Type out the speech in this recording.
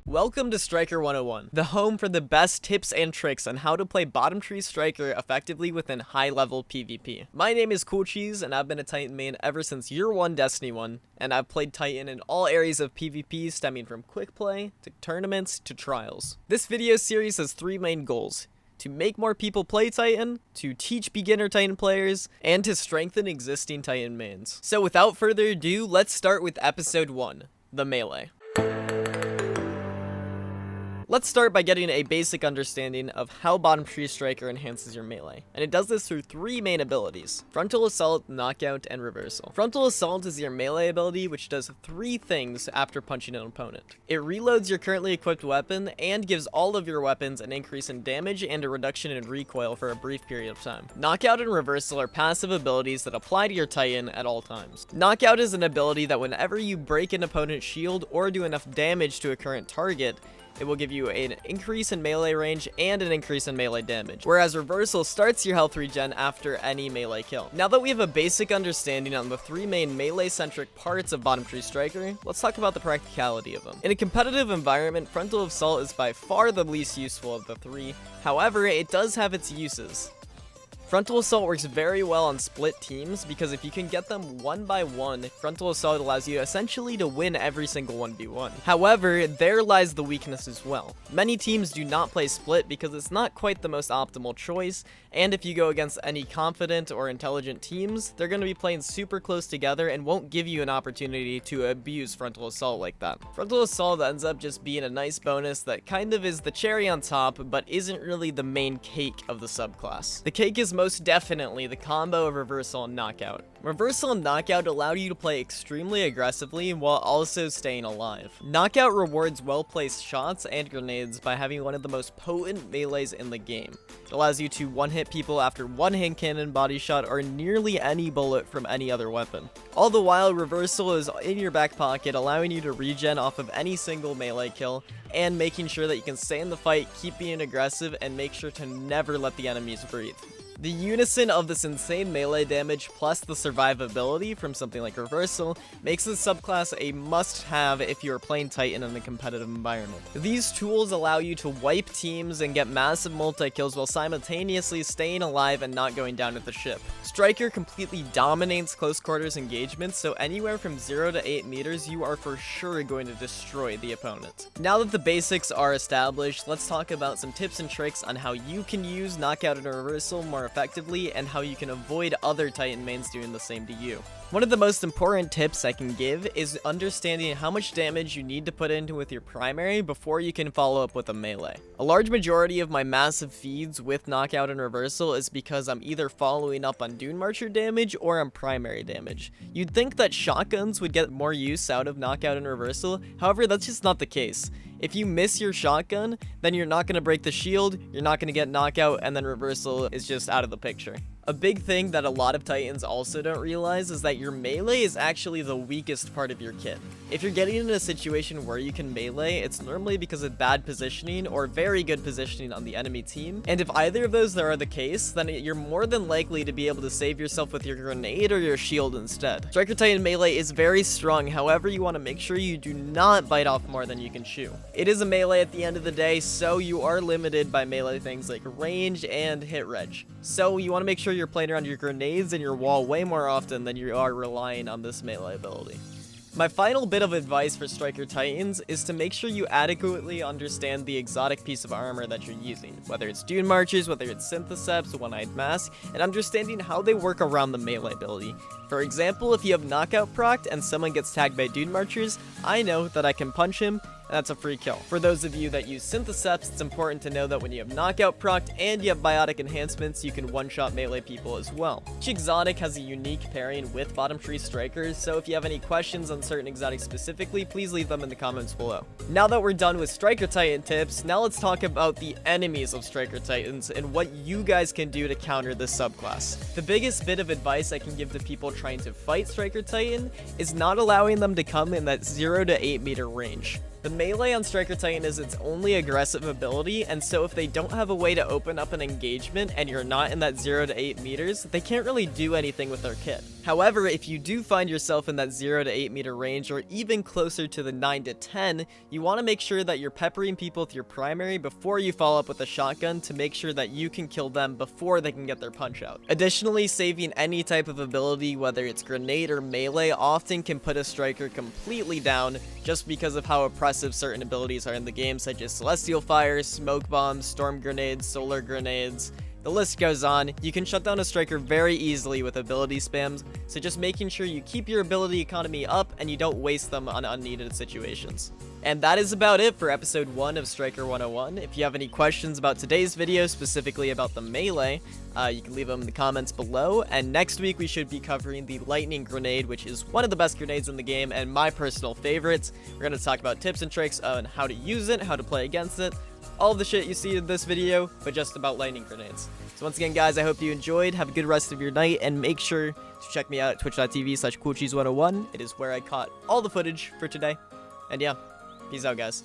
Welcome to Striker 101, the home for the best tips and tricks on how to play bottom tree Striker effectively within high-level PvP. My name is CoolCheese, and I've been a Titan main ever since Year 1 Destiny 1, and I've played Titan in all areas of PvP stemming from quick play, to tournaments, to trials. This video series has three main goals: to make more people play Titan, to teach beginner Titan players, and to strengthen existing Titan mains. So without further ado, let's start with episode 1, the melee. Let's start by getting a basic understanding of how bottom tree Striker enhances your melee, and it does this through three main abilities: Frontal Assault, Knockout, and Reversal. Frontal Assault is your melee ability which does three things after punching an opponent. It reloads your currently equipped weapon and gives all of your weapons an increase in damage and a reduction in recoil for a brief period of time. Knockout and Reversal are passive abilities that apply to your Titan at all times. Knockout is an ability that whenever you break an opponent's shield or do enough damage to a current target, it will give you an increase in melee range and an increase in melee damage, whereas Reversal starts your health regen after any melee kill. Now that we have a basic understanding on the three main melee-centric parts of bottom tree Striker, let's talk about the practicality of them. In a competitive environment, Frontal Assault is by far the least useful of the three. However, it does have its uses. Frontal Assault works very well on split teams because if you can get them one by one, Frontal Assault allows you essentially to win every single 1v1. However, there lies the weakness as well. Many teams do not play split because it's not quite the most optimal choice, and if you go against any confident or intelligent teams, they're going to be playing super close together and won't give you an opportunity to abuse Frontal Assault like that. Frontal Assault ends up just being a nice bonus that kind of is the cherry on top, but isn't really the main cake of the subclass. The cake is most definitely the combo of Reversal and Knockout. Reversal and Knockout allow you to play extremely aggressively while also staying alive. Knockout rewards well-placed shots and grenades by having one of the most potent melees in the game. It allows you to one-hit people after one hand cannon, body shot, or nearly any bullet from any other weapon. All the while, Reversal is in your back pocket, allowing you to regen off of any single melee kill, and making sure that you can stay in the fight, keep being aggressive, and make sure to never let the enemies breathe. The unison of this insane melee damage plus the survivability from something like Reversal makes this subclass a must-have if you are playing Titan in a competitive environment. These tools allow you to wipe teams and get massive multi-kills while simultaneously staying alive and not going down with the ship. Striker completely dominates close quarters engagements, so anywhere from 0 to 8 meters you are for sure going to destroy the opponent. Now that the basics are established, let's talk about some tips and tricks on how you can use Knockout and Reversal more effectively and how you can avoid other Titan mains doing the same to you. One of the most important tips I can give is understanding how much damage you need to put into with your primary before you can follow up with a melee. A large majority of my massive feeds with Knockout and Reversal is because I'm either following up on Dune Marcher damage or on primary damage. You'd think that shotguns would get more use out of Knockout and Reversal, however that's just not the case. If you miss your shotgun, then you're not going to break the shield, you're not going to get Knockout, and then Reversal is just out of the picture. A big thing that a lot of Titans also don't realize is that your melee is actually the weakest part of your kit. If you're getting in a situation where you can melee, it's normally because of bad positioning or very good positioning on the enemy team, and if either of those are the case, then you're more than likely to be able to save yourself with your grenade or your shield instead. Striker Titan melee is very strong, however you want to make sure you do not bite off more than you can chew. It is a melee at the end of the day, so you are limited by melee things like range and hit reg. So you want to make sure you're playing around your grenades and your wall way more often than you are relying on this melee ability. My final bit of advice for Striker Titans is to make sure you adequately understand the exotic piece of armor that you're using, whether it's Dune Marchers, whether it's Syntheseps, One-Eyed Mask, and understanding how they work around the melee ability. For example, if you have Knockout procced and someone gets tagged by Dune Marchers, I know that I can punch him, and that's a free kill. For those of you that use Syntheseps, it's important to know that when you have Knockout procced and you have Biotic enhancements, you can one-shot melee people as well. Each exotic has a unique pairing with bottom tree Strikers, so if you have any questions on certain exotics specifically, please leave them in the comments below. Now that we're done with Striker Titan tips, now let's talk about the enemies of Striker Titans and what you guys can do to counter this subclass. The biggest bit of advice I can give to people trying to fight Striker Titan is not allowing them to come in that 0 to 8 meter range. The melee on Striker Titan is its only aggressive ability, and so if they don't have a way to open up an engagement and you're not in that 0 to 8 meters, they can't really do anything with their kit. However, if you do find yourself in that 0 to 8 meter range, or even closer to the 9 to 10, you want to make sure that you're peppering people with your primary before you follow up with a shotgun to make sure that you can kill them before they can get their punch out. Additionally, saving any type of ability, whether it's grenade or melee, often can put a striker completely down just because of how oppressive certain abilities are in the game, such as Celestial Fire, Smoke Bombs, Storm Grenades, Solar Grenades. The list goes on. You can shut down a striker very easily with ability spams, so just making sure you keep your ability economy up and you don't waste them on unneeded situations. And that is about it for episode 1 of Striker 101. If you have any questions about today's video, specifically about the melee, you can leave them in the comments below. And next week we should be covering the Lightning Grenade, which is one of the best grenades in the game and my personal favorites. We're going to talk about tips and tricks on how to use it, how to play against it, all of the shit you see in this video, but just about lightning grenades. So once again, guys, I hope you enjoyed. Have a good rest of your night, and make sure to check me out at twitch.tv/CoolCheese101. It is where I caught all the footage for today. And yeah, peace out, guys.